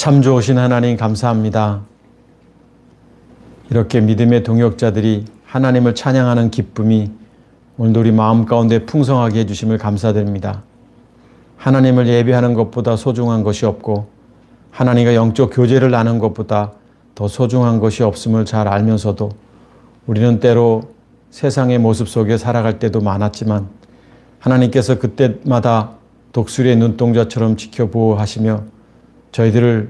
참 좋으신 하나님 감사합니다. 이렇게 믿음의 동역자들이 하나님을 찬양하는 기쁨이 오늘도 우리 마음 가운데 풍성하게 해주심을 감사드립니다. 하나님을 예배하는 것보다 소중한 것이 없고 하나님과 영적 교제를 나누는 것보다 더 소중한 것이 없음을 잘 알면서도 우리는 때로 세상의 모습 속에 살아갈 때도 많았지만 하나님께서 그때마다 독수리의 눈동자처럼 지켜보호하시며 저희들을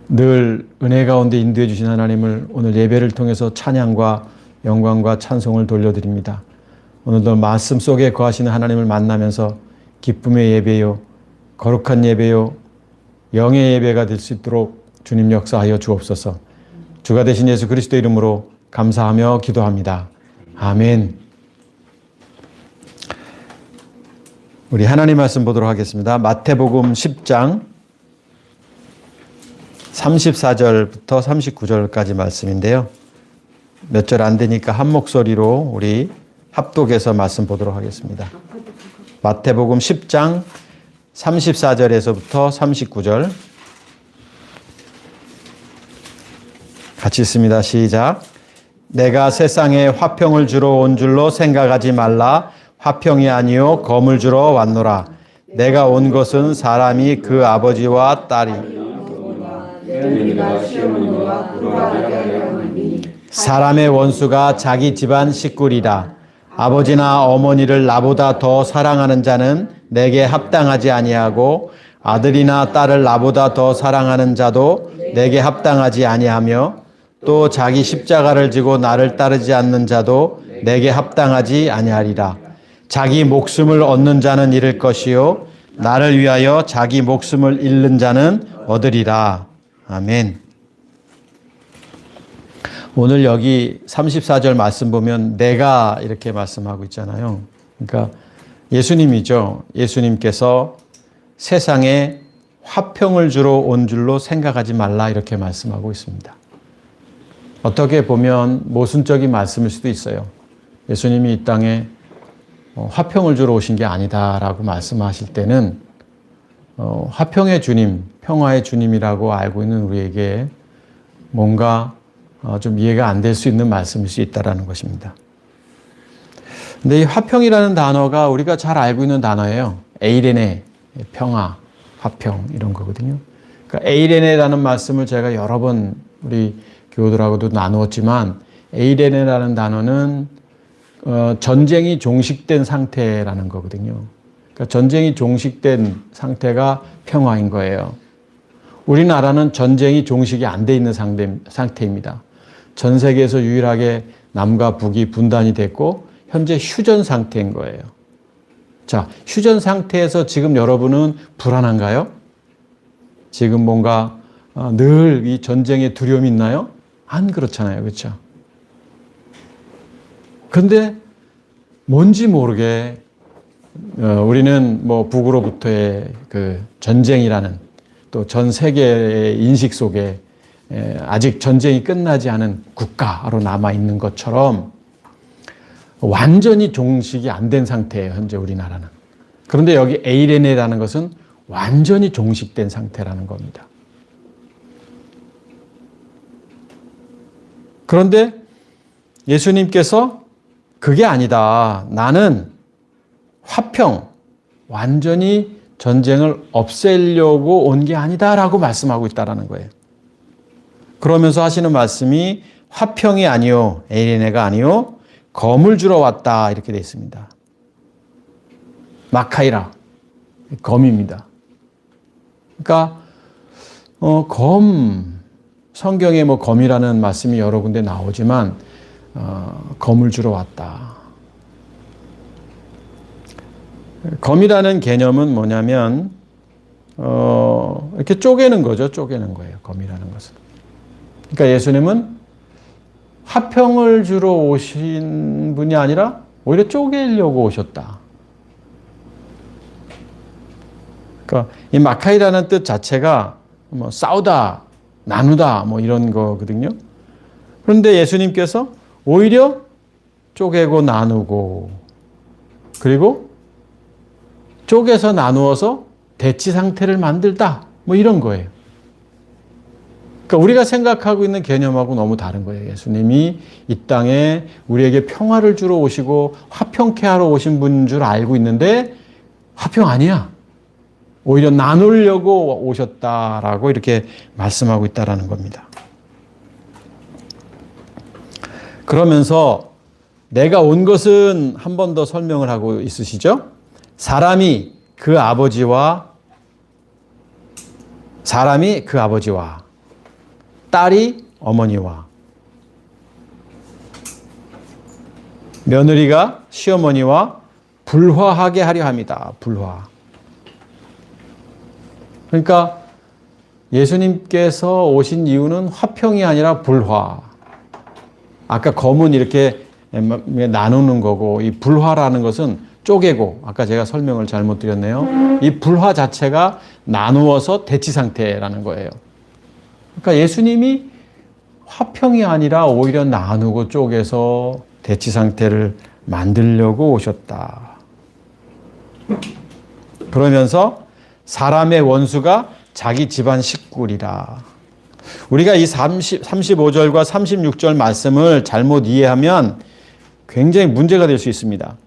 늘 은혜 가운데 인도해 주신 하나님을 오늘 예배를 통해서 찬양과 영광과 찬송을 돌려드립니다. 오늘도 말씀 속에 거하시는 하나님을 만나면서 기쁨의 예배요, 거룩한 예배요, 영의 예배가 될 수 있도록 주님 역사하여 주옵소서. 주가 되신 예수 그리스도 이름으로 감사하며 기도합니다. 아멘. 우리 하나님 말씀 보도록 하겠습니다. 마태복음 10장 34절부터 39절까지 말씀인데요. 몇 절 안 되니까 한 목소리로 우리 합독해서 말씀 보도록 하겠습니다. 마태복음 10장 34절에서부터 39절 같이 읽습니다. 시작. 내가 세상에 화평을 주러 온 줄로 생각하지 말라. 화평이 아니요 검을 주러 왔노라. 내가 온 것은 사람이 그 아버지와 딸이 사람의 원수가 자기 집안 식구리라. 아버지나 어머니를 나보다 더 사랑하는 자는 내게 합당하지 아니하고 아들이나 딸을 나보다 더 사랑하는 자도 내게 합당하지 아니하며 또 자기 십자가를 지고 나를 따르지 않는 자도 내게 합당하지 아니하리라. 자기 목숨을 얻는 자는 잃을 것이요 나를 위하여 자기 목숨을 잃는 자는 얻으리라. 아멘. 오늘 여기 34절 말씀 보면 내가 이렇게 말씀하고 있잖아요. 그러니까 예수님이죠. 예수님께서 세상에 화평을 주러 온 줄로 생각하지 말라 이렇게 말씀하고 있습니다. 어떻게 보면 모순적인 말씀일 수도 있어요. 예수님이 이 땅에 화평을 주러 오신 게 아니다라고 말씀하실 때는 화평의 주님, 평화의 주님이라고 알고 있는 우리에게 뭔가 좀 이해가 안 될 수 있는 말씀일 수 있다는 것입니다. 근데 이 화평이라는 단어가 우리가 잘 알고 있는 단어예요. 에이레네, 평화, 화평 이런 거거든요. 그러니까 에이레네라는 말씀을 제가 여러 번 우리 교우들하고도 나누었지만 에이레네라는 단어는 전쟁이 종식된 상태라는 거거든요. 그러니까 전쟁이 종식된 상태가 평화인 거예요. 우리나라는 전쟁이 종식이 안 돼 있는 상태입니다. 전 세계에서 유일하게 남과 북이 분단이 됐고 현재 휴전 상태인 거예요. 자, 휴전 상태에서 지금 여러분은 불안한가요? 지금 뭔가 늘 이 전쟁의 두려움이 있나요? 안 그렇잖아요. 그렇죠? 그런데 뭔지 모르게 우리는 뭐 북으로부터의 그 전쟁이라는 또 전 세계의 인식 속에 아직 전쟁이 끝나지 않은 국가로 남아 있는 것처럼 완전히 종식이 안 된 상태예요. 현재 우리나라는. 그런데 여기 에이레네라는 것은 완전히 종식된 상태라는 겁니다. 그런데 예수님께서 그게 아니다. 나는 화평, 완전히 전쟁을 없애려고 온 게 아니다라고 말씀하고 있다는 거예요. 그러면서 하시는 말씀이 화평이 아니요, 에이레네가 아니요, 검을 주러 왔다 이렇게 되어 있습니다. 마카이라, 검입니다. 그러니까 검, 성경에 뭐 검이라는 말씀이 여러 군데 나오지만 검을 주러 왔다. 검이라는 개념은 뭐냐면 이렇게 쪼개는 거죠. 쪼개는 거예요. 검이라는 것은. 그러니까 예수님은 화평을 주러 오신 분이 아니라 오히려 쪼개려고 오셨다. 그러니까 이 마카이라는 뜻 자체가 뭐 싸우다, 나누다 뭐 이런 거거든요. 그런데 예수님께서 오히려 쪼개고 나누고 그리고 쪼개서 나누어서 대치 상태를 만들다 뭐 이런 거예요. 그러니까 우리가 생각하고 있는 개념하고 너무 다른 거예요. 예수님이 이 땅에 우리에게 평화를 주러 오시고 화평케 하러 오신 분인 줄 알고 있는데 화평 아니야. 오히려 나누려고 오셨다라고 이렇게 말씀하고 있다라는 겁니다. 그러면서 내가 온 것은 한 번 더 설명을 하고 있으시죠? 사람이 그 아버지와 딸이 어머니와 며느리가 시어머니와 불화하게 하려 합니다. 불화. 그러니까 예수님께서 오신 이유는 화평이 아니라 불화. 아까 검은 이렇게 나누는 거고, 이 불화라는 것은 쪼개고, 아까 제가 설명을 잘못 드렸네요. 이 불화 자체가 나누어서 대치 상태라는 거예요. 그러니까 예수님이 화평이 아니라 오히려 나누고 쪼개서 대치 상태를 만들려고 오셨다. 그러면서 사람의 원수가 자기 집안 식구리라. 우리가 이 35절과 36절 말씀을 잘못 이해하면 굉장히 문제가 될 수 있습니다.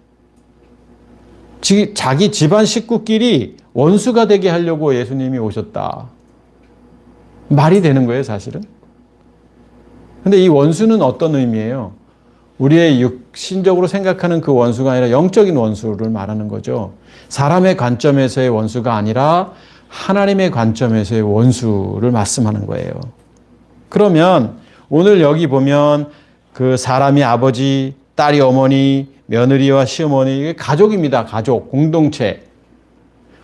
자기 집안 식구끼리 원수가 되게 하려고 예수님이 오셨다. 말이 되는 거예요, 사실은. 근데 이 원수는 어떤 의미예요? 우리의 육신적으로 생각하는 그 원수가 아니라 영적인 원수를 말하는 거죠. 사람의 관점에서의 원수가 아니라 하나님의 관점에서의 원수를 말씀하는 거예요. 그러면 오늘 여기 보면 그 사람이 아버지, 딸이 어머니, 며느리와 시어머니, 이게 가족입니다. 가족, 공동체.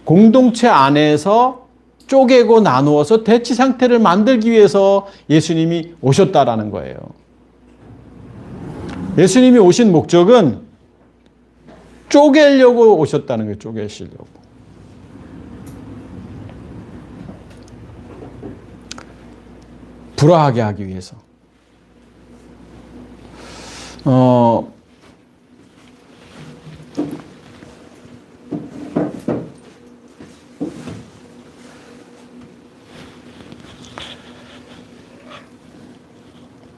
공동체 안에서 쪼개고 나누어서 대치 상태를 만들기 위해서 예수님이 오셨다라는 거예요. 예수님이 오신 목적은 쪼개려고 오셨다는 거예요. 쪼개시려고. 불화하게 하기 위해서.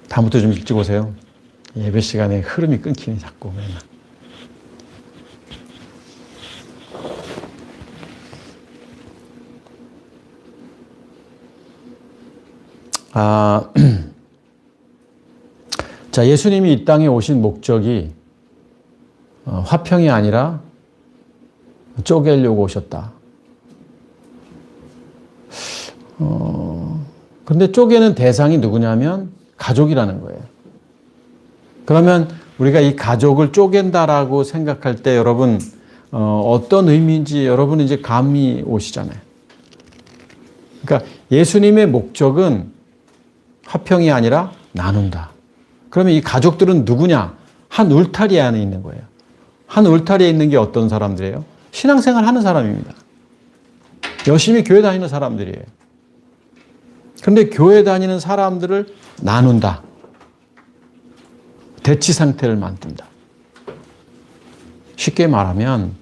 다음부터 좀 일찍 오세요. 예배 시간에 흐름이 끊기니 자꾸. 자, 예수님이 이 땅에 오신 목적이 화평이 아니라 쪼개려고 오셨다. 그런데 쪼개는 대상이 누구냐면 가족이라는 거예요. 그러면 우리가 이 가족을 쪼갠다라고 생각할 때 여러분 어떤 의미인지 여러분 이제 감이 오시잖아요. 그러니까 예수님의 목적은 화평이 아니라 나눈다. 그러면 이 가족들은 누구냐? 한 울타리 안에 있는 거예요. 한 울타리에 있는 게 어떤 사람들이에요? 신앙생활 하는 사람입니다. 열심히 교회 다니는 사람들이에요. 그런데 교회 다니는 사람들을 나눈다. 대치 상태를 만든다. 쉽게 말하면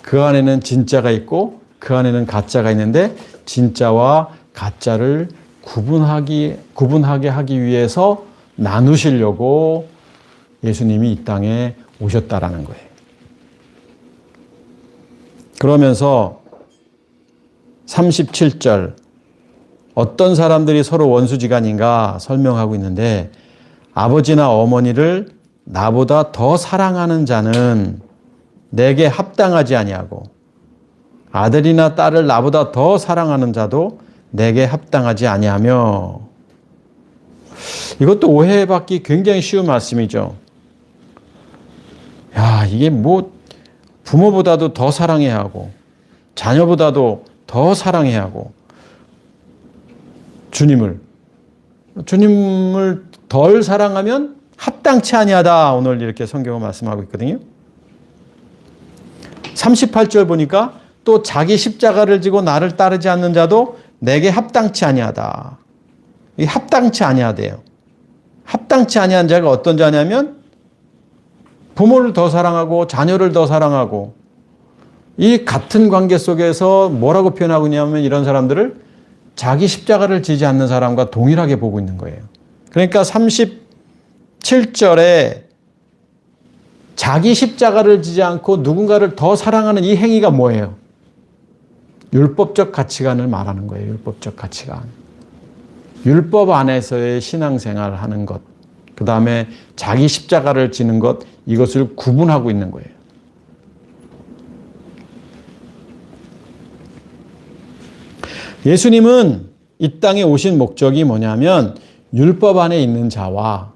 그 안에는 진짜가 있고 그 안에는 가짜가 있는데 진짜와 가짜를 구분하게 하기 위해서 나누시려고 예수님이 이 땅에 오셨다라는 거예요. 그러면서 37절 어떤 사람들이 서로 원수지간인가 설명하고 있는데 아버지나 어머니를 나보다 더 사랑하는 자는 내게 합당하지 아니하고 아들이나 딸을 나보다 더 사랑하는 자도 내게 합당하지 아니하며. 이것도 오해받기 굉장히 쉬운 말씀이죠. 야, 이게 뭐 부모보다도 더 사랑해야 하고 자녀보다도 더 사랑해야 하고 주님을 덜 사랑하면 합당치 아니하다. 오늘 이렇게 성경은 말씀하고 있거든요. 38절 보니까 또 자기 십자가를 지고 나를 따르지 않는 자도 내게 합당치 아니하다. 이 합당치 아니하대요. 합당치 아니한 자가 어떤 자냐면 부모를 더 사랑하고 자녀를 더 사랑하고 이 같은 관계 속에서 뭐라고 표현하고 있냐면 이런 사람들을 자기 십자가를 지지 않는 사람과 동일하게 보고 있는 거예요. 그러니까 37절에 자기 십자가를 지지 않고 누군가를 더 사랑하는 이 행위가 뭐예요? 율법적 가치관을 말하는 거예요. 율법적 가치관. 율법 안에서의 신앙생활을 하는 것, 그 다음에 자기 십자가를 지는 것, 이것을 구분하고 있는 거예요. 예수님은 이 땅에 오신 목적이 뭐냐면 율법 안에 있는 자와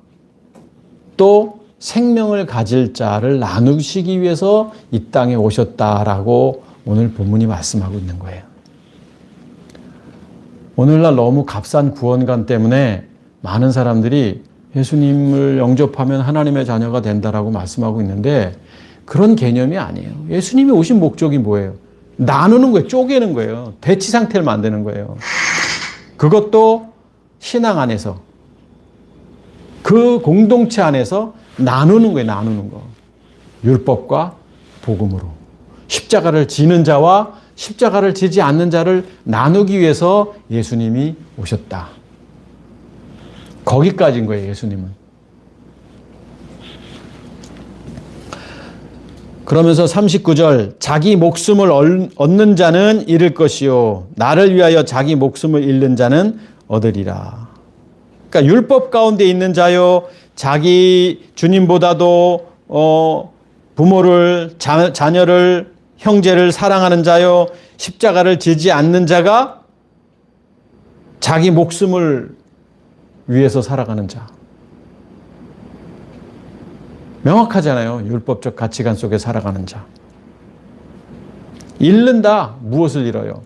또 생명을 가질 자를 나누시기 위해서 이 땅에 오셨다라고 오늘 본문이 말씀하고 있는 거예요. 오늘날 너무 값싼 구원관 때문에 많은 사람들이 예수님을 영접하면 하나님의 자녀가 된다라고 말씀하고 있는데 그런 개념이 아니에요. 예수님이 오신 목적이 뭐예요? 나누는 거예요. 쪼개는 거예요. 대치 상태를 만드는 거예요. 그것도 신앙 안에서 그 공동체 안에서 나누는 거예요. 나누는 거. 율법과 복음으로. 십자가를 지는 자와 십자가를 지지 않는 자를 나누기 위해서 예수님이 오셨다. 거기까지인 거예요. 예수님은. 그러면서 39절 자기 목숨을 얻는 자는 잃을 것이요 나를 위하여 자기 목숨을 잃는 자는 얻으리라. 그러니까 율법 가운데 있는 자요 자기 주님보다도 부모를 자녀를 형제를 사랑하는 자요 십자가를 지지 않는 자가 자기 목숨을 위해서 살아가는 자. 명확하잖아요. 율법적 가치관 속에 살아가는 자. 잃는다. 무엇을 잃어요?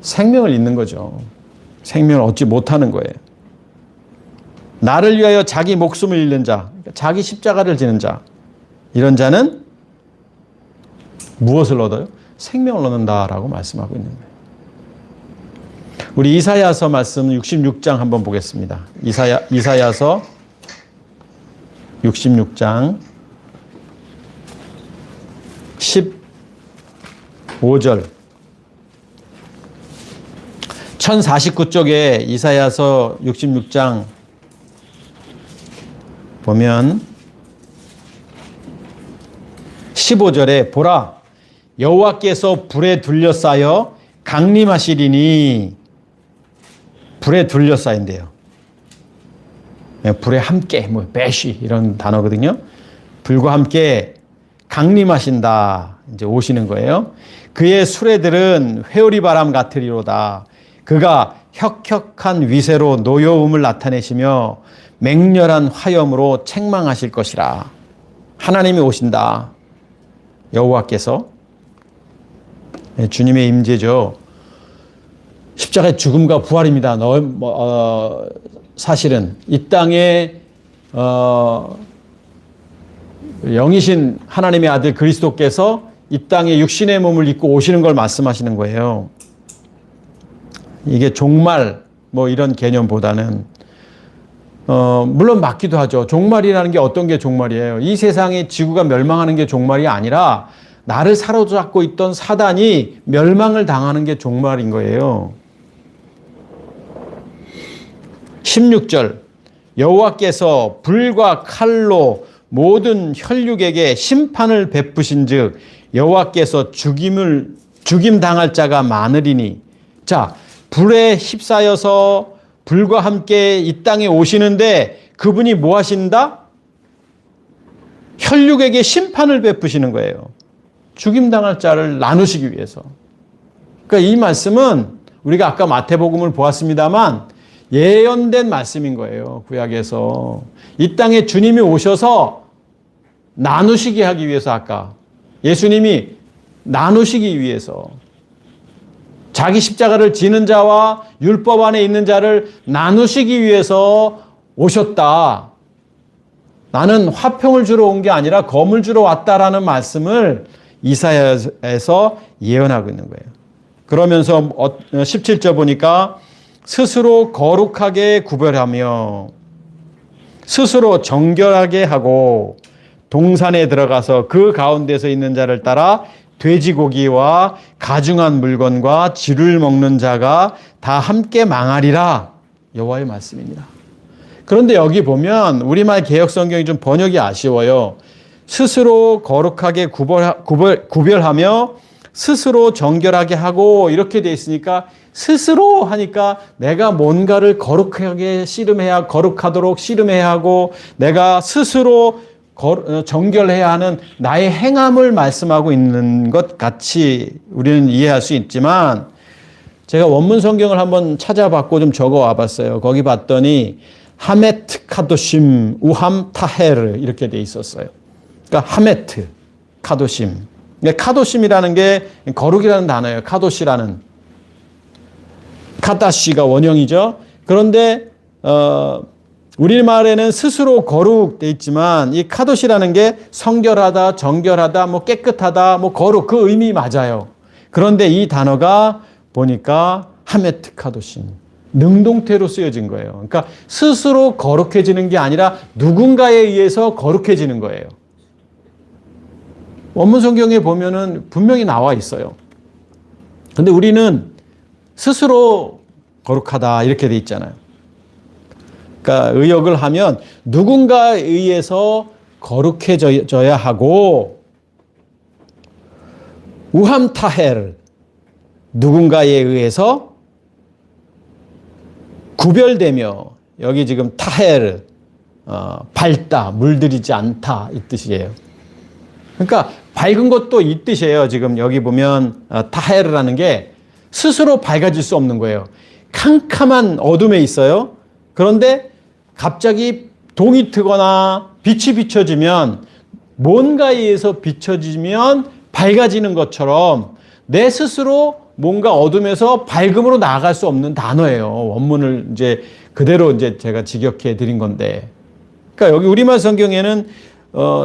생명을 잃는 거죠. 생명을 얻지 못하는 거예요. 나를 위하여 자기 목숨을 잃는 자, 자기 십자가를 지는 자, 이런 자는 무엇을 얻어요? 생명을 얻는다라고 말씀하고 있는 거예요. 우리 이사야서 말씀 66장 한번 보겠습니다. 이사야서 66장 15절 1049쪽에 이사야서 66장 보면 15절에 보라 여호와께서 불에 둘러싸여 강림하시리니 불에 둘러싸인대요. 불에 함께 배시 이런 단어거든요. 불과 함께 강림하신다. 이제 오시는 거예요. 그의 수레들은 회오리 바람 같으리로다. 그가 혁혁한 위세로 노여움을 나타내시며 맹렬한 화염으로 책망하실 것이라. 하나님이 오신다. 여호와께서 주님의 임재죠. 십자가의 죽음과 부활입니다. 사실은 이 땅에 영이신 하나님의 아들 그리스도께서 이 땅에 육신의 몸을 입고 오시는 걸 말씀하시는 거예요. 이게 종말 이런 개념보다는 물론 맞기도 하죠. 종말이라는 게 어떤 게 종말이에요? 이 세상에 지구가 멸망하는 게 종말이 아니라 나를 사로잡고 있던 사단이 멸망을 당하는 게 종말인 거예요. 16절 여호와께서 불과 칼로 모든 혈육에게 심판을 베푸신즉 여호와께서 죽임 당할 자가 많으리니. 자, 불에 휩싸여서 불과 함께 이 땅에 오시는데 그분이 뭐 하신다? 혈육에게 심판을 베푸시는 거예요. 죽임 당할 자를 나누시기 위해서. 그러니까 이 말씀은 우리가 아까 마태복음을 보았습니다만 예언된 말씀인 거예요. 구약에서. 이 땅에 주님이 오셔서 나누시게 하기 위해서 아까 예수님이 나누시기 위해서 자기 십자가를 지는 자와 율법 안에 있는 자를 나누시기 위해서 오셨다. 나는 화평을 주러 온 게 아니라 검을 주러 왔다라는 말씀을 이사야에서 예언하고 있는 거예요. 그러면서 17절 보니까 스스로 거룩하게 구별하며 스스로 정결하게 하고 동산에 들어가서 그 가운데서 있는 자를 따라 돼지고기와 가증한 물건과 쥐를 먹는 자가 다 함께 망하리라. 여호와의 말씀입니다. 그런데 여기 보면 우리말 개역성경이 좀 번역이 아쉬워요. 스스로 거룩하게 구별하며 스스로 정결하게 하고 이렇게 돼 있으니까 스스로 하니까 내가 뭔가를 거룩하게 씨름해야 거룩하도록 씨름해야 하고 내가 스스로 정결해야 하는 나의 행함을 말씀하고 있는 것 같이 우리는 이해할 수 있지만 제가 원문 성경을 한번 찾아봤고 좀 적어와 봤어요. 거기 봤더니 하메트 카도심 우함 타헤르 이렇게 돼 있었어요. 그러니까 하메트 카도심. 카도심이라는 게 거룩이라는 단어예요. 카도시라는. 카다시가 원형이죠. 그런데 우리말에는 스스로 거룩 돼 있지만 이 카도시라는 게 성결하다, 정결하다, 뭐 깨끗하다, 뭐 거룩 그 의미 맞아요. 그런데 이 단어가 보니까 하메트 카도심. 능동태로 쓰여진 거예요. 그러니까 스스로 거룩해지는 게 아니라 누군가에 의해서 거룩해지는 거예요. 원문 성경에 보면은 분명히 나와 있어요. 근데 우리는 스스로 거룩하다 이렇게 돼 있잖아요. 그러니까 의역을 하면 누군가에 의해서 거룩해져야 하고 우함타헬 누군가에 의해서 구별되며 여기 지금 타헬 밝다 물들이지 않다 이 뜻이에요. 그러니까 밝은 것도 이 뜻이에요. 지금 여기 보면 타헬이라는 게 스스로 밝아질 수 없는 거예요. 캄캄한 어둠에 있어요. 그런데 갑자기 동이 트거나 빛이 비춰지면 뭔가에 의해서 비춰지면 밝아지는 것처럼 내 스스로 뭔가 어둠에서 밝음으로 나아갈 수 없는 단어예요. 원문을 이제 그대로 이제 제가 직역해 드린 건데. 그러니까 여기 우리말 성경에는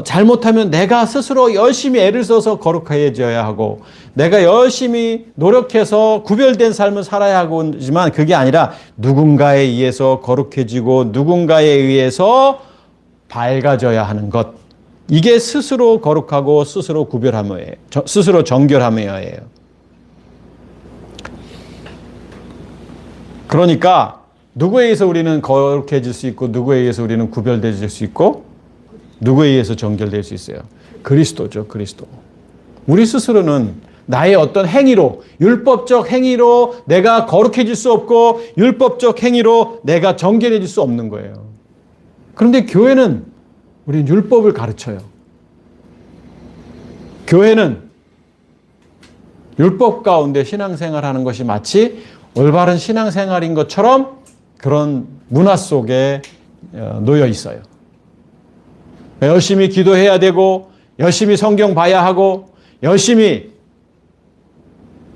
잘못하면 내가 스스로 열심히 애를 써서 거룩해져야 하고 내가 열심히 노력해서 구별된 삶을 살아야 하지만 그게 아니라 누군가에 의해서 거룩해지고 누군가에 의해서 밝아져야 하는 것. 이게 스스로 거룩하고 스스로 구별함이에요. 스스로 정결함이에요. 그러니까 누구에 의해서 우리는 거룩해질 수 있고 누구에 의해서 우리는 구별되질 수 있고 누구에 의해서 정결될 수 있어요? 그리스도죠, 그리스도. 우리 스스로는 나의 어떤 행위로, 율법적 행위로 내가 거룩해질 수 없고 율법적 행위로 내가 정결해질 수 없는 거예요. 그런데 교회는 우리는 율법을 가르쳐요. 교회는 율법 가운데 신앙생활하는 것이 마치 올바른 신앙생활인 것처럼 그런 문화 속에 놓여 있어요. 열심히 기도해야 되고 열심히 성경 봐야 하고 열심히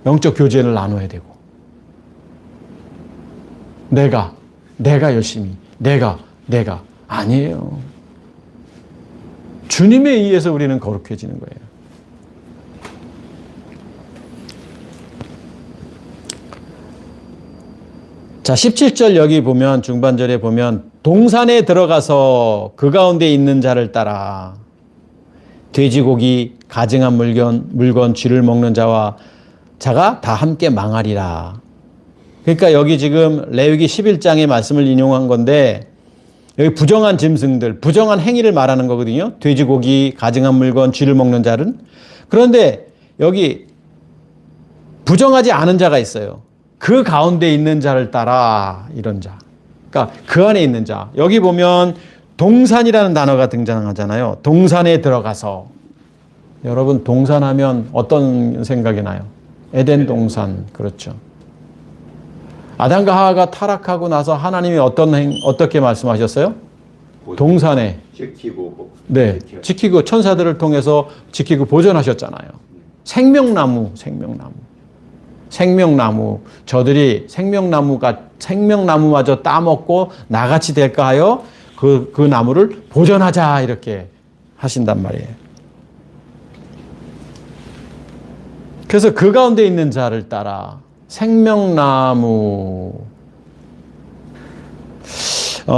영적 교제를 나눠야 되고 내가 열심히 내가 아니에요. 주님에 의해서 우리는 거룩해지는 거예요. 자, 17절 여기 보면 중반절에 보면 동산에 들어가서 그 가운데 있는 자를 따라 돼지고기, 가증한 물건, 쥐를 먹는 자가 다 함께 망하리라. 그러니까 여기 지금 레위기 11장의 말씀을 인용한 건데 여기 부정한 짐승들, 부정한 행위를 말하는 거거든요. 돼지고기, 가증한 물건, 쥐를 먹는 자는. 그런데 여기 부정하지 않은 자가 있어요. 그 가운데 있는 자를 따라 이런 자. 그러니까 그 안에 있는 자. 여기 보면 동산이라는 단어가 등장하잖아요. 동산에 들어가서. 여러분 동산하면 어떤 생각이 나요? 에덴 동산. 그렇죠. 아담과 하와가 타락하고 나서 하나님이 어떻게 말씀하셨어요? 동산에. 네. 지키고 천사들을 통해서 지키고 보존하셨잖아요. 생명나무. 저들이 생명나무마저 따먹고 나같이 될까 하여 그 나무를 보존하자 이렇게 하신단 말이에요. 그래서 그 가운데 있는 자를 따라 생명나무.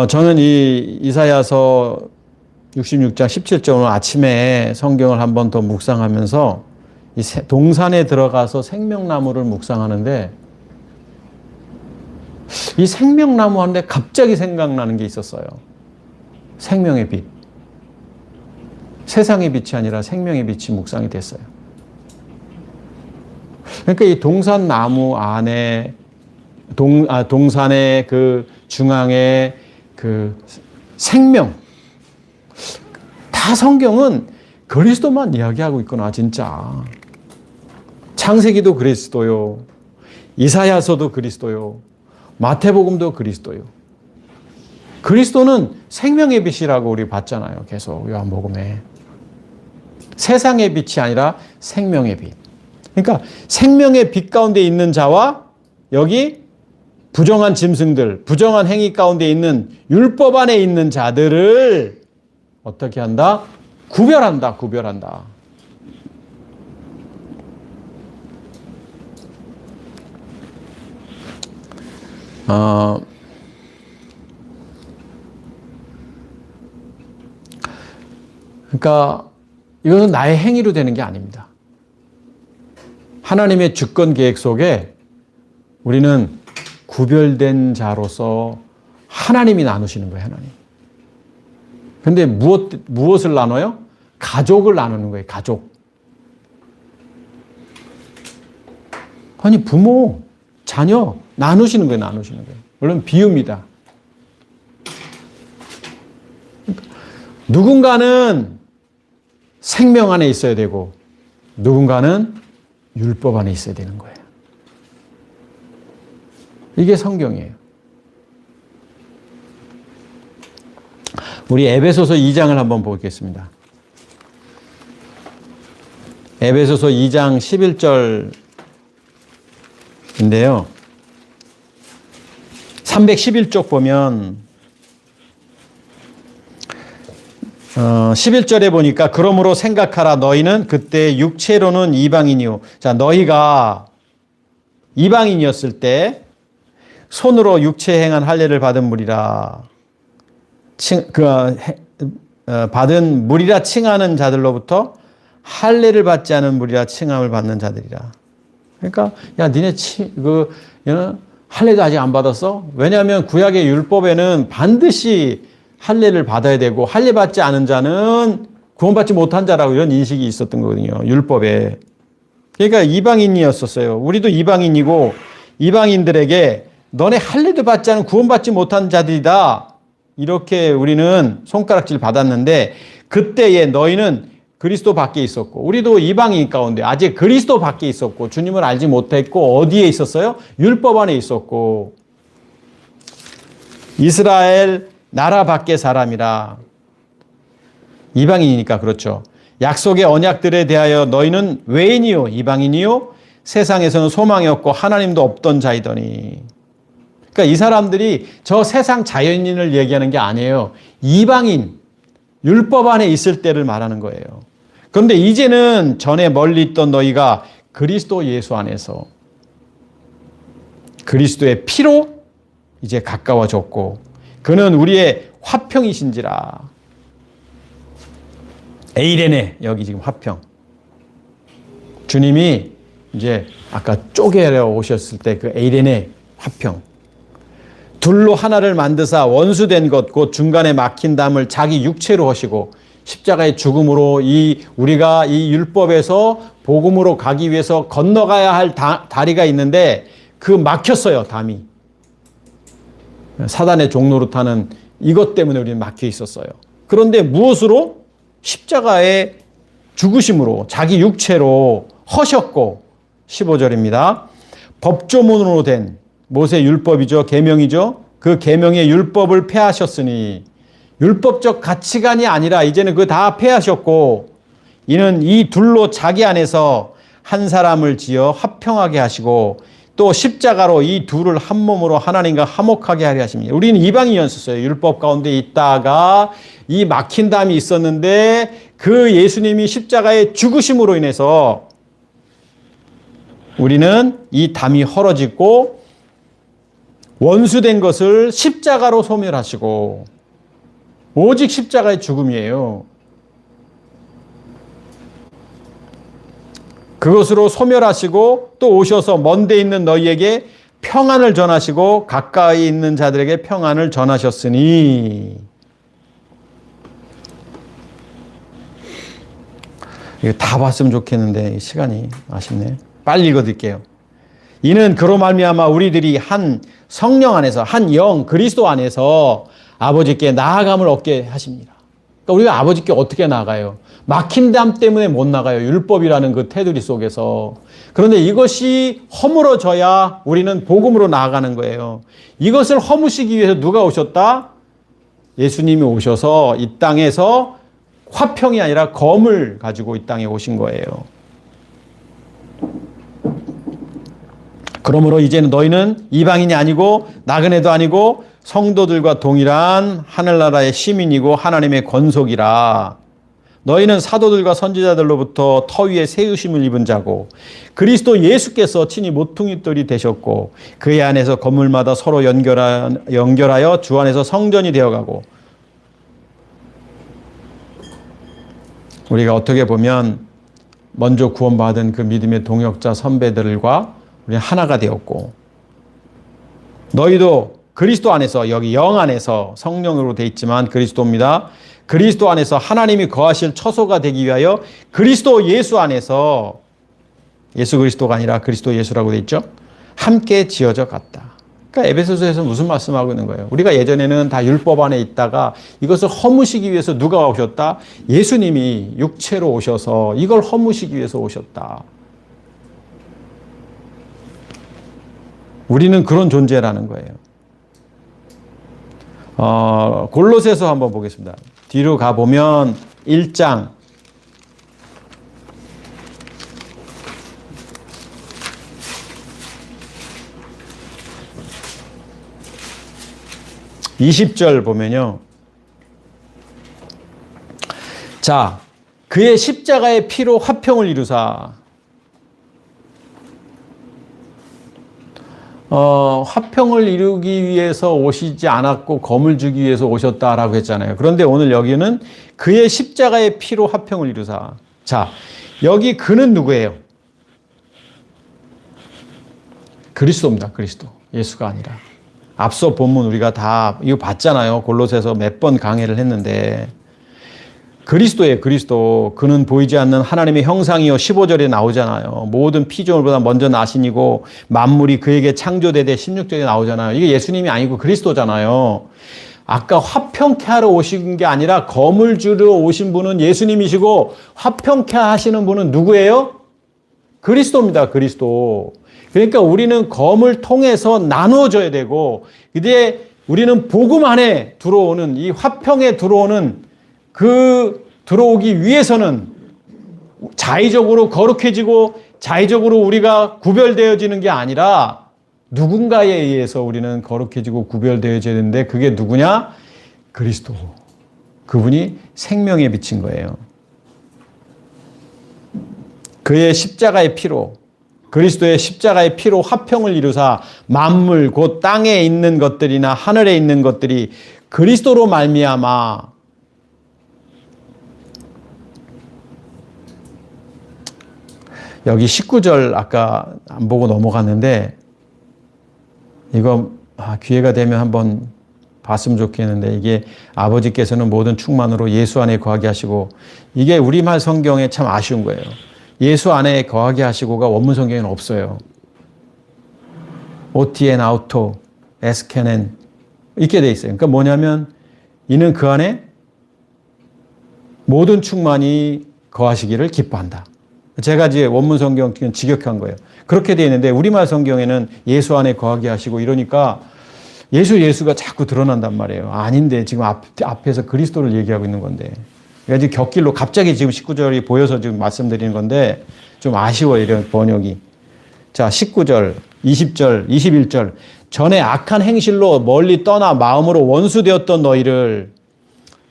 저는 이 이사야서 66장 17절 오늘 아침에 성경을 한 번 더 묵상하면서 동산에 들어가서 생명나무를 묵상하는데 이 생명나무 하는데 갑자기 생각나는 게 있었어요. 생명의 빛. 세상의 빛이 아니라 생명의 빛이 묵상이 됐어요. 그러니까 이 동산나무 안에 동산의 그 중앙에 그 생명, 다 성경은 그리스도만 이야기하고 있구나, 진짜. 창세기도 그리스도요, 이사야서도 그리스도요, 마태복음도 그리스도요. 그리스도는 생명의 빛이라고 우리 봤잖아요, 계속 요한복음에. 세상의 빛이 아니라 생명의 빛. 그러니까 생명의 빛 가운데 있는 자와 여기 부정한 짐승들, 부정한 행위 가운데 있는 율법 안에 있는 자들을 어떻게 한다? 구별한다. 그러니까 이것은 나의 행위로 되는 게 아닙니다. 하나님의 주권 계획 속에 우리는 구별된 자로서 하나님이 나누시는 거예요, 하나님. 근데 무엇을 나눠요? 가족을 나누는 거예요, 가족. 아니, 부모, 자녀, 나누시는 거예요. 물론 비유입니다. 누군가는 생명 안에 있어야 되고, 누군가는 율법 안에 있어야 되는 거예요. 이게 성경이에요. 우리 에베소서 2장을 한번 보겠습니다. 에베소서 2장 11절인데요. 311쪽 보면 11절에 보니까 그러므로 생각하라 너희는 그때 육체로는 이방인이요. 자, 너희가 이방인이었을 때 손으로 육체 행한 할례를 받은 무리라 받은 무리라 칭하는 자들로부터 할례를 받지 않은 무리라 칭함을 받는 자들이라. 그러니까 야 니네 할례도 아직 안 받았어? 왜냐하면 구약의 율법에는 반드시 할례를 받아야 되고 할례 받지 않은 자는 구원받지 못한 자라고 이런 인식이 있었던 거거든요. 율법에. 그러니까 이방인이었었어요. 우리도 이방인이고 이방인들에게 너네 할례도 받지 않은 구원받지 못한 자들이다. 이렇게 우리는 손가락질 받았는데 그때에 너희는 그리스도 밖에 있었고 우리도 이방인 가운데 아직 그리스도 밖에 있었고 주님을 알지 못했고 어디에 있었어요? 율법 안에 있었고 이스라엘 나라 밖의 사람이라. 이방인이니까 그렇죠. 약속의 언약들에 대하여 너희는 외인이요 이방인이요 세상에서는 소망이 없고 하나님도 없던 자이더니. 그러니까 이 사람들이 저 세상 자연인을 얘기하는 게 아니에요. 이방인, 율법 안에 있을 때를 말하는 거예요. 그런데 이제는 전에 멀리 있던 너희가 그리스도 예수 안에서 그리스도의 피로 이제 가까워졌고 그는 우리의 화평이신지라. 에이레네, 여기 지금 화평. 주님이 이제 아까 쪼개려 오셨을 때 그 에이레네 화평. 둘로 하나를 만드사 원수된 것 곧 중간에 막힌 담을 자기 육체로 하시고 십자가의 죽음으로 우리가 이 율법에서 복음으로 가기 위해서 건너가야 할 다리가 있는데 그 막혔어요, 담이. 사단의 종노릇하는 이것 때문에 우리는 막혀 있었어요. 그런데 무엇으로? 십자가의 죽으심으로 자기 육체로 허셨고 15절입니다. 법조문으로 된 모세 율법이죠. 계명이죠. 그 계명의 율법을 폐하셨으니 율법적 가치관이 아니라 이제는 그거 다 폐하셨고 이는 이 둘로 자기 안에서 한 사람을 지어 화평하게 하시고 또 십자가로 이 둘을 한 몸으로 하나님과 화목하게 하려 하십니다. 우리는 이방인이었어요. 율법 가운데 있다가 이 막힌 담이 있었는데 그 예수님이 십자가의 죽으심으로 인해서 우리는 이 담이 헐어지고 원수된 것을 십자가로 소멸하시고 오직 십자가의 죽음이에요. 그것으로 소멸하시고 또 오셔서 먼데 있는 너희에게 평안을 전하시고 가까이 있는 자들에게 평안을 전하셨으니. 이거 다 봤으면 좋겠는데 시간이 아쉽네. 빨리 읽어드릴게요. 이는 그로 말미암아 우리들이 한 성령 안에서 한 영 그리스도 안에서 아버지께 나아감을 얻게 하십니다. 그러니까 우리가 아버지께 어떻게 나가요? 막힌 담 때문에 못 나가요. 율법이라는 그 테두리 속에서. 그런데 이것이 허물어져야 우리는 복음으로 나아가는 거예요. 이것을 허무시기 위해서 누가 오셨다? 예수님이 오셔서 이 땅에서 화평이 아니라 검을 가지고 이 땅에 오신 거예요. 그러므로 이제는 너희는 이방인이 아니고 나그네도 아니고 성도들과 동일한 하늘나라의 시민이고 하나님의 권속이라. 너희는 사도들과 선지자들로부터 터 위에 세우심을 입은 자고 그리스도 예수께서 친히 모퉁이돌이 되셨고 그의 안에서 건물마다 서로 연결하여 주 안에서 성전이 되어가고. 우리가 어떻게 보면 먼저 구원받은 그 믿음의 동역자 선배들과 우리 하나가 되었고, 너희도 그리스도 안에서, 여기 영 안에서 성령으로 되어 있지만 그리스도입니다. 그리스도 안에서 하나님이 거하실 처소가 되기 위하여 그리스도 예수 안에서, 예수 그리스도가 아니라 그리스도 예수라고 되어 있죠. 함께 지어져 갔다. 그러니까 에베소서에서 무슨 말씀하고 있는 거예요? 우리가 예전에는 다 율법 안에 있다가 이것을 허무시기 위해서 누가 오셨다? 예수님이 육체로 오셔서 이걸 허무시기 위해서 오셨다. 우리는 그런 존재라는 거예요. 골로새서 한번 보겠습니다. 뒤로 가보면 1장 20절 보면요. 자, 그의 십자가의 피로 화평을 이루사. 화평을 이루기 위해서 오시지 않았고 검을 주기 위해서 오셨다라고 했잖아요. 그런데 오늘 여기는 그의 십자가의 피로 화평을 이루사. 자, 여기 그는 누구예요? 그리스도입니다. 그리스도. 예수가 아니라. 앞서 본문 우리가 다 이거 봤잖아요. 골로새서 몇 번 강해를 했는데 그리스도예요. 그리스도. 그는 보이지 않는 하나님의 형상이요. 15절에 나오잖아요. 모든 피조물보다 먼저 나신이고 만물이 그에게 창조되되 16절에 나오잖아요. 이게 예수님이 아니고 그리스도잖아요. 아까 화평케 하러 오신 게 아니라 검을 주러 오신 분은 예수님이시고 화평케 하시는 분은 누구예요? 그리스도입니다. 그리스도. 그러니까 우리는 검을 통해서 나누어져야 되고, 이제 우리는 복음 안에 들어오는, 이 화평에 들어오는 들어오기 위해서는 자의적으로 거룩해지고 자의적으로 우리가 구별되어지는 게 아니라 누군가에 의해서 우리는 거룩해지고 구별되어져야 되는데 그게 누구냐? 그리스도. 그분이 생명에 비친 거예요. 그의 십자가의 피로, 그리스도의 십자가의 피로 화평을 이루사 만물 곧 땅에 있는 것들이나 하늘에 있는 것들이 그리스도로 말미암아. 여기 19절 아까 안 보고 넘어갔는데 이거 기회가 되면 한번 봤으면 좋겠는데, 이게 아버지께서는 모든 충만으로 예수 안에 거하게 하시고, 이게 우리말 성경에 참 아쉬운 거예요. 예수 안에 거하게 하시고가 원문 성경에는 없어요. 오티엔 아우토 에스케넨 이렇게 돼 있어요. 그러니까 뭐냐면 이는 그 안에 모든 충만이 거하시기를 기뻐한다. 제가 이제 원문 성경 직역한 거예요. 그렇게 돼 있는데 우리말 성경에는 예수 안에 거하게 하시고 이러니까 예수가 자꾸 드러난단 말이에요. 아닌데 지금 앞에서 그리스도를 얘기하고 있는 건데. 그러니까 지금 곁길로 갑자기 지금 19절이 보여서 지금 말씀드리는 건데 좀 아쉬워요, 이런 번역이. 자, 19절, 20절, 21절. 전에 악한 행실로 멀리 떠나 마음으로 원수되었던 너희를.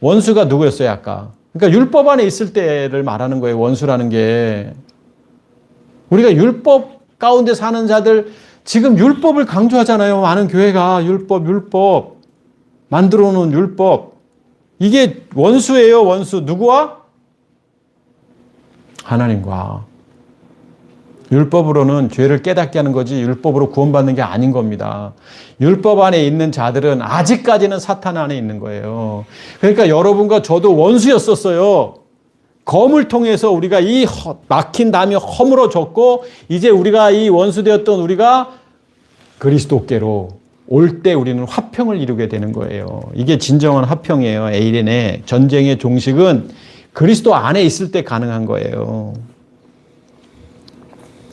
원수가 누구였어요, 아까? 그러니까 율법 안에 있을 때를 말하는 거예요, 원수라는 게. 우리가 율법 가운데 사는 자들, 지금 율법을 강조하잖아요. 많은 교회가 율법. 만들어 놓은 율법. 이게 원수예요, 원수. 누구와? 하나님과. 율법으로는 죄를 깨닫게 하는 거지 율법으로 구원받는 게 아닌 겁니다. 율법 안에 있는 자들은 아직까지는 사탄 안에 있는 거예요. 그러니까 여러분과 저도 원수였었어요. 검을 통해서 우리가 이 막힌 담이 허물어졌고 이제 우리가 이 원수되었던 우리가 그리스도께로 올 때 우리는 화평을 이루게 되는 거예요. 이게 진정한 화평이에요. 에이렌의 전쟁의 종식은 그리스도 안에 있을 때 가능한 거예요.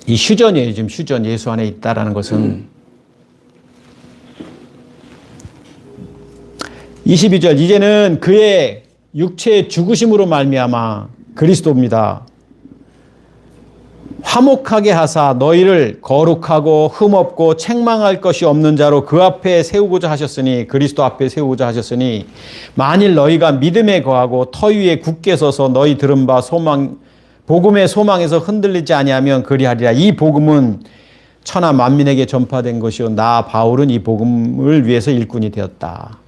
이 휴전이에요. 지금 휴전. 예수 안에 있다라는 것은. 22절 이제는 그의 육체의 죽으심으로 말미암아 그리스도입니다. 화목하게 하사 너희를 거룩하고 흠없고 책망할 것이 없는 자로 그 앞에 세우고자 하셨으니 그리스도 앞에 세우고자 하셨으니 만일 너희가 믿음에 거하고 터 위에 굳게 서서 너희 들은 바 복음의 소망에서 흔들리지 아니하면 그리하리라. 이 복음은 천하 만민에게 전파된 것이요 나 바울은 이 복음을 위해서 일꾼이 되었다.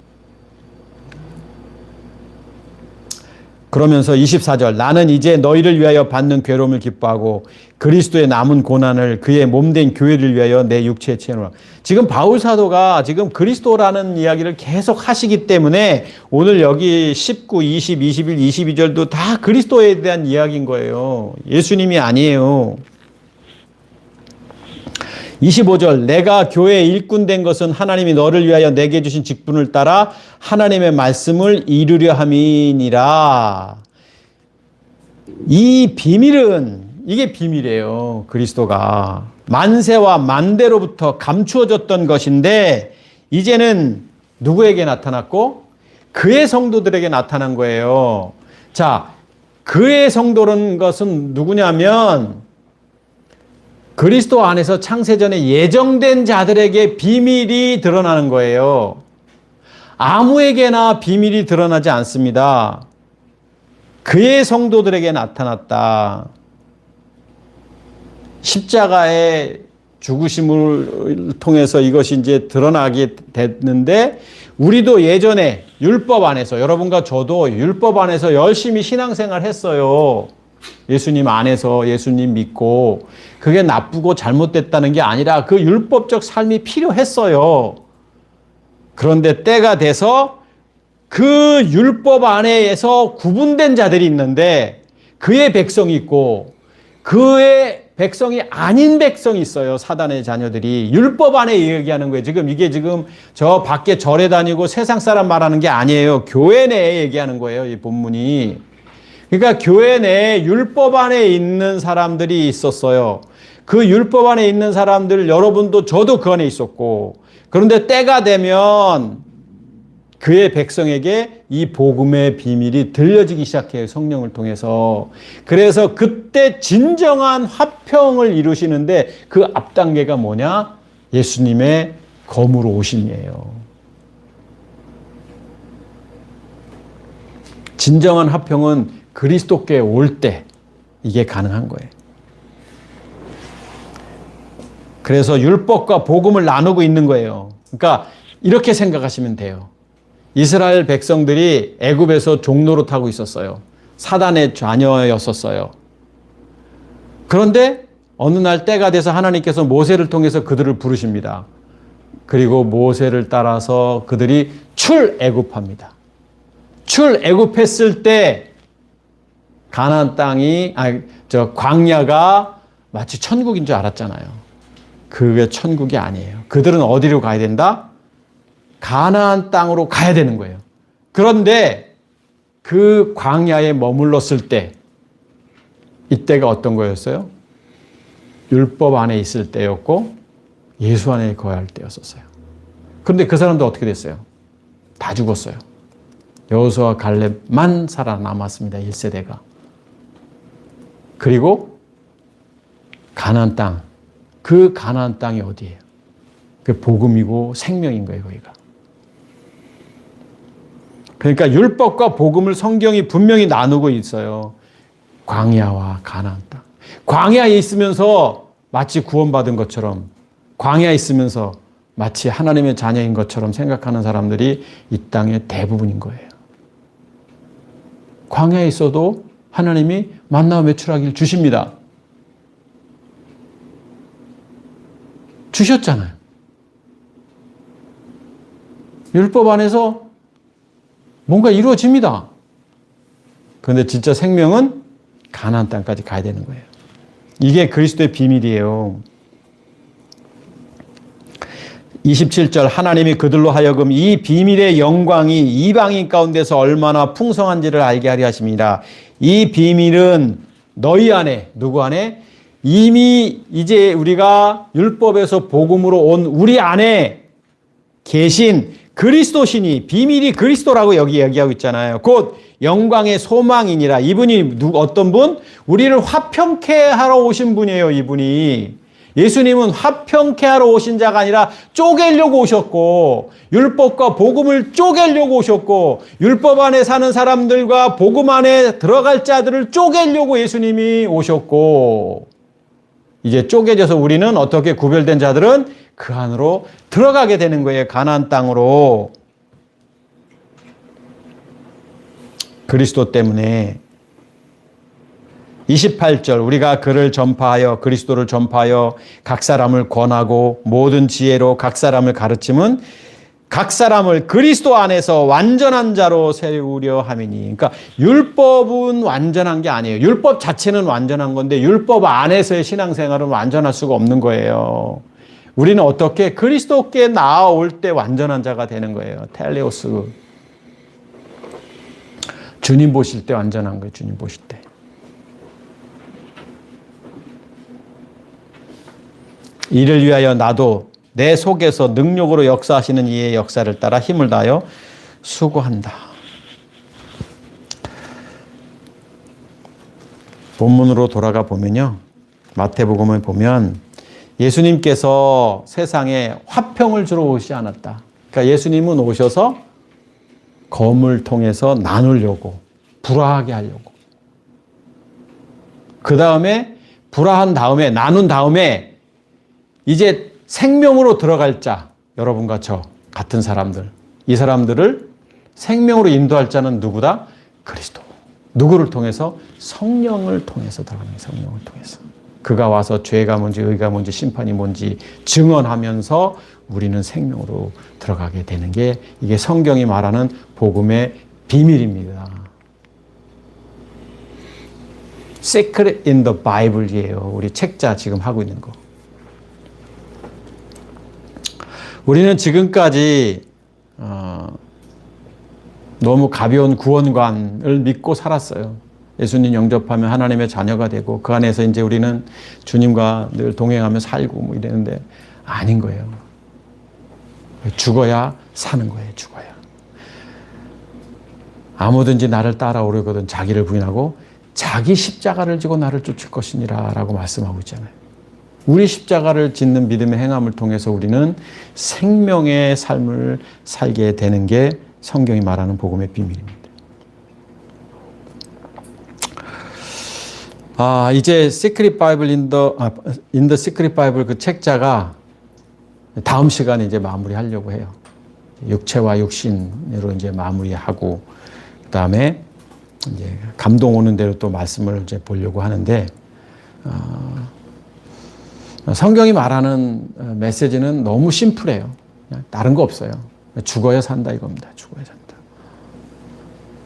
그러면서 24절 나는 이제 너희를 위하여 받는 괴로움을 기뻐하고 그리스도의 남은 고난을 그의 몸된 교회를 위하여 내 육체에 채우노라. 지금 바울 사도가 지금 그리스도라는 이야기를 계속 하시기 때문에 오늘 여기 19, 20, 21, 22절도 다 그리스도에 대한 이야기인 거예요. 예수님이 아니에요. 25절 내가 교회의 일꾼 된 것은 하나님이 너를 위하여 내게 주신 직분을 따라 하나님의 말씀을 이루려 함이니라. 이 비밀은 이게 비밀이에요. 그리스도가 만세와 만대로부터 감추어졌던 것인데 이제는 누구에게 나타났고 그의 성도들에게 나타난 거예요. 자, 그의 성도라는 것은 누구냐면 그리스도 안에서 창세전에 예정된 자들에게 비밀이 드러나는 거예요. 아무에게나 비밀이 드러나지 않습니다. 그의 성도들에게 나타났다. 십자가의 죽으심을 통해서 이것이 이제 드러나게 됐는데 우리도 예전에 율법 안에서 여러분과 저도 율법 안에서 열심히 신앙생활 했어요. 예수님 안에서 예수님 믿고 그게 나쁘고 잘못됐다는 게 아니라 그 율법적 삶이 필요했어요. 그런데 때가 돼서 그 율법 안에서 구분된 자들이 있는데 그의 백성이 있고 그의 백성이 아닌 백성이 있어요. 사단의 자녀들이 율법 안에 얘기하는 거예요. 이게 지금 저 밖에 절에 다니고 세상 사람 말하는 게 아니에요. 교회 내에 얘기하는 거예요. 이 본문이. 그러니까 교회 내에 율법 안에 있는 사람들이 있었어요. 그 율법 안에 있는 사람들 여러분도 저도 그 안에 있었고 그런데 때가 되면 그의 백성에게 이 복음의 비밀이 들려지기 시작해요. 성령을 통해서. 그래서 그때 진정한 화평을 이루시는데 그 앞단계가 뭐냐? 예수님의 검으로 오심이에요. 진정한 화평은 그리스도께 올 때 이게 가능한 거예요. 그래서 율법과 복음을 나누고 있는 거예요. 그러니까 이렇게 생각하시면 돼요. 이스라엘 백성들이 애굽에서 종노릇하고 있었어요. 사단의 자녀였었어요. 그런데 어느 날 때가 돼서 하나님께서 모세를 통해서 그들을 부르십니다. 그리고 모세를 따라서 그들이 출애굽합니다. 출애굽했을 때 가나안 땅이 광야가 마치 천국인 줄 알았잖아요. 그게 천국이 아니에요. 그들은 어디로 가야 된다? 가나안 땅으로 가야 되는 거예요. 그런데 그 광야에 머물렀을 때 이때가 어떤 거였어요? 율법 안에 있을 때였고 예수 안에 거할 때였었어요. 그런데 그 사람도 어떻게 됐어요? 다 죽었어요. 여호수아와 갈렙만 살아남았습니다. 1세대가. 그리고 가나안 땅. 그 가나안 땅이 어디예요? 그 복음이고 생명인 거예요, 거기가. 그러니까 율법과 복음을 성경이 분명히 나누고 있어요. 광야와 가나안 땅. 광야에 있으면서 마치 구원받은 것처럼, 광야에 있으면서 마치 하나님의 자녀인 것처럼 생각하는 사람들이 이 땅의 대부분인 거예요. 광야에 있어도 하나님이 만나와 메추라기를 주십니다. 주셨잖아요. 율법 안에서 뭔가 이루어집니다. 그런데 진짜 생명은 가나안 땅까지 가야 되는 거예요. 이게 그리스도의 비밀이에요. 27절 하나님이 그들로 하여금 이 비밀의 영광이 이방인 가운데서 얼마나 풍성한지를 알게 하려 하십니다. 이 비밀은 너희 안에, 누구 안에? 이미 이제 우리가 율법에서 복음으로 온 우리 안에 계신 그리스도시니, 비밀이 그리스도라고 여기 얘기하고 있잖아요. 곧 영광의 소망이니라. 이분이 어떤 분? 우리를 화평케 하러 오신 분이에요. 이분이. 예수님은 화평케 하러 오신 자가 아니라 쪼개려고 오셨고, 율법과 복음을 쪼개려고 오셨고, 율법 안에 사는 사람들과 복음 안에 들어갈 자들을 쪼개려고 예수님이 오셨고, 이제 쪼개져서 우리는 어떻게 구별된 자들은 그 안으로 들어가게 되는 거예요. 가나안 땅으로. 그리스도 때문에. 28절 우리가 그를 전파하여 그리스도를 전파하여 각 사람을 권하고 모든 지혜로 각 사람을 가르침은 각 사람을 그리스도 안에서 완전한 자로 세우려 함이니. 그러니까 율법은 완전한 게 아니에요. 율법 자체는 완전한 건데 율법 안에서의 신앙생활은 완전할 수가 없는 거예요. 우리는 어떻게 그리스도께 나아올 때 완전한 자가 되는 거예요. 텔레오스. 주님 보실 때 완전한 거예요. 주님 보실 때. 이를 위하여 나도 내 속에서 능력으로 역사하시는 이의 역사를 따라 힘을 다하여 수고한다. 본문으로 돌아가 보면요. 마태복음을 보면 예수님께서 세상에 화평을 주러 오시지 않았다. 그러니까 예수님은 오셔서 검을 통해서 나누려고, 불화하게 하려고. 그 다음에 불화한 다음에, 나눈 다음에 이제 생명으로 들어갈 자, 여러분과 저 같은 사람들, 이 사람들을 생명으로 인도할 자는 누구다? 그리스도. 누구를 통해서? 성령을 통해서 들어가는, 성령을 통해서. 그가 와서 죄가 뭔지 의가 뭔지 심판이 뭔지 증언하면서 우리는 생명으로 들어가게 되는 게 이게 성경이 말하는 복음의 비밀입니다. Secret in the Bible이에요. 우리 책자 지금 하고 있는 거. 우리는 지금까지 너무 가벼운 구원관을 믿고 살았어요. 예수님 영접하면 하나님의 자녀가 되고 그 안에서 이제 우리는 주님과 늘 동행하며 살고 뭐 이랬는데 아닌 거예요. 죽어야 사는 거예요. 죽어야. 아무든지 나를 따라오려거든 자기를 부인하고 자기 십자가를 지고 나를 쫓을 것이니라 라고 말씀하고 있잖아요. 우리 십자가를 짓는 믿음의 행함을 통해서 우리는 생명의 삶을 살게 되는 게 성경이 말하는 복음의 비밀입니다. 이제 Secret Bible in the Secret Bible 그 책자가 다음 시간에 이제 마무리하려고 해요. 육체와 육신으로 이제 마무리하고 그다음에 이제 감동 오는 대로 또 말씀을 이제 보려고 하는데 성경이 말하는 메시지는 너무 심플해요. 그냥 다른 거 없어요. 죽어야 산다 이겁니다. 죽어야 산다.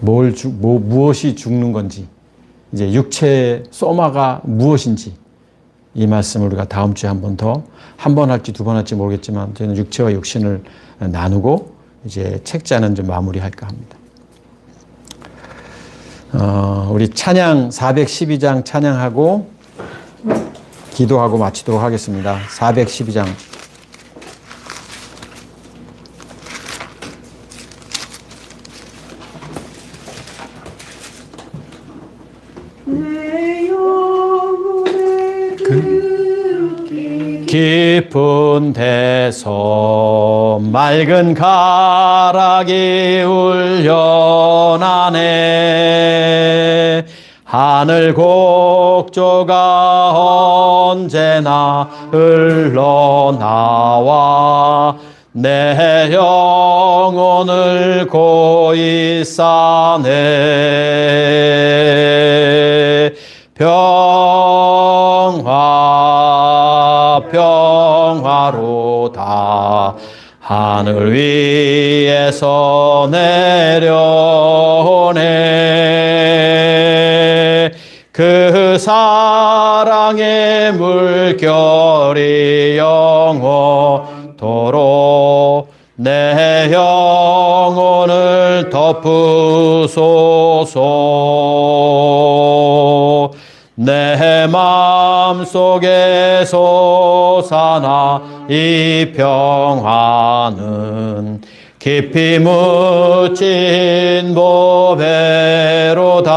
무엇이 죽는 건지, 이제 육체의 소마가 무엇인지 이 말씀을 우리가 다음 주에 한 번 할지 두 번 할지 모르겠지만 저는 육체와 육신을 나누고 이제 책자는 좀 마무리할까 합니다. 우리 찬양 412장 찬양하고 기도하고 마치도록 하겠습니다. 412장. 깊은 데서 맑은 가락이 울려나네. 하늘 곡조가 언제나 흘러나와 내 영혼을 고이 싸네. 평화로운 하늘 위에서 내려오네. 그 사랑의 물결이 영원토록 내 영혼을 덮으소서. 내 마음속에 솟아나 이 평화는 깊이 묻힌 보배로다.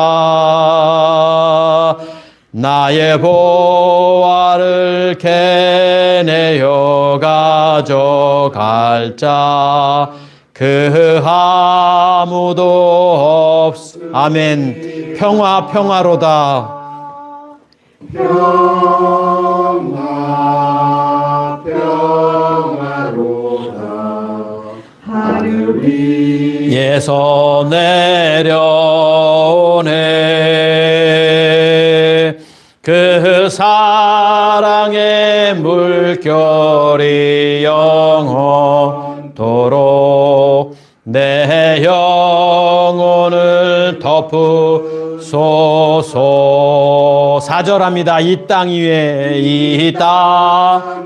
나의 보화를 캐내어 가져갈 자 그 아무도 없. 아멘. 평화 평화로다. 평화 평화로다. 하늘 위에서 내려오네. 그 사랑의 물결이 영원토록 내 영혼을 덮으소서. 4절합니다. 이 땅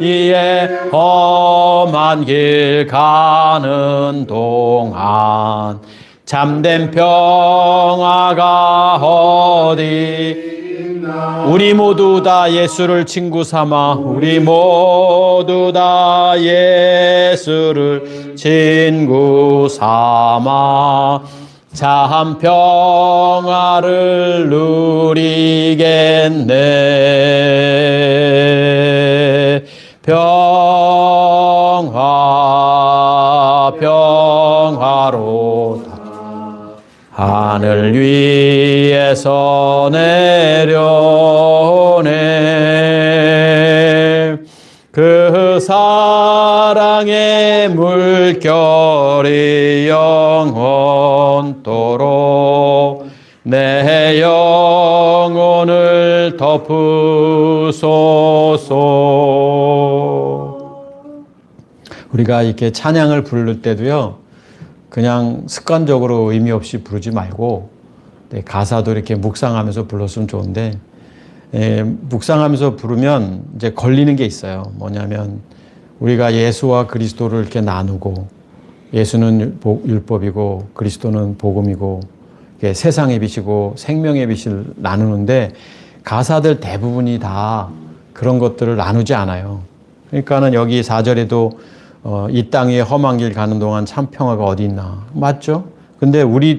위에 험한 길 가는 동안 참된 평화가 어디. 우리 모두 다 예수를 친구 삼아, 우리 모두 다 예수를 친구 삼아 참 평화를 누리겠네. 평화로다. 하늘 위에서 내려오네. 그 사랑의 물결이 영원토록 내 영혼을 덮으소서. 우리가 이렇게 찬양을 부를 때도요, 그냥 습관적으로 의미 없이 부르지 말고 가사도 이렇게 묵상하면서 불렀으면 좋은데, 묵상하면서 부르면 이제 걸리는 게 있어요. 뭐냐면 우리가 예수와 그리스도를 이렇게 나누고, 예수는 율법이고 그리스도는 복음이고 세상의 빛이고 생명의 빛을 나누는데, 가사들 대부분이 다 그런 것들을 나누지 않아요. 그러니까는 여기 4절에도 이 땅에 험한 길 가는 동안 참 평화가 어디 있나. 맞죠? 근데 우리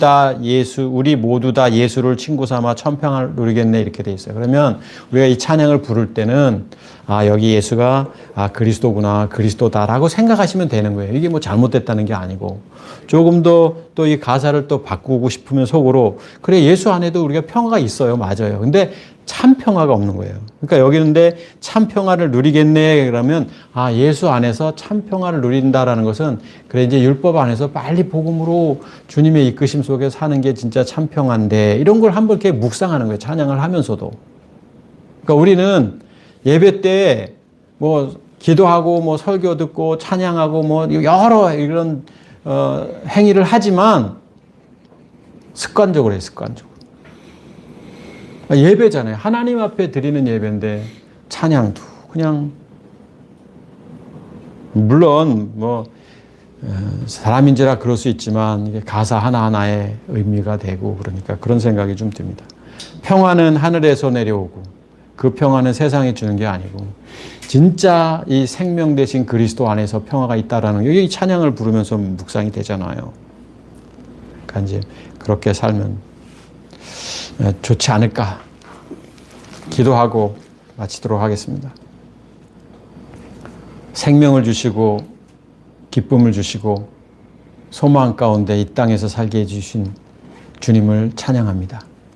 모두 다 예수를 친구 삼아 천평을 누리겠네, 이렇게 돼 있어요. 그러면 우리가 이 찬양을 부를 때는, 아, 여기 예수가, 그리스도구나, 그리스도다라고 생각하시면 되는 거예요. 이게 뭐 잘못됐다는 게 아니고. 조금 더 또 이 가사를 또 바꾸고 싶으면 속으로, 그래, 예수 안에도 우리가 평화가 있어요. 맞아요. 근데 참 평화가 없는 거예요. 그러니까 여기는데 참 평화를 누리겠네 그러면, 예수 안에서 참 평화를 누린다라는 것은, 그래, 이제 율법 안에서 빨리 복음으로 주님의 이끄심 속에 사는 게 진짜 참 평화인데, 이런 걸 한번 이렇게 묵상하는 거예요. 찬양을 하면서도. 그러니까 우리는 예배 때 뭐 기도하고 뭐 설교 듣고 찬양하고 뭐 여러 이런 행위를 하지만 습관적으로 해요. 습관적으로. 예배잖아요. 하나님 앞에 드리는 예배인데 찬양도 그냥, 물론 뭐 사람인지라 그럴 수 있지만 이게 가사 하나하나에 의미가 되고, 그러니까 그런 생각이 좀 듭니다. 평화는 하늘에서 내려오고 그 평화는 세상이 주는 게 아니고 진짜 이 생명 대신 그리스도 안에서 평화가 있다라는, 이 찬양을 부르면서 묵상이 되잖아요. 그러니까 이제 그렇게 살면 좋지 않을까 기도하고 마치도록 하겠습니다. 생명을 주시고 기쁨을 주시고 소망 가운데 이 땅에서 살게 해주신 주님을 찬양합니다.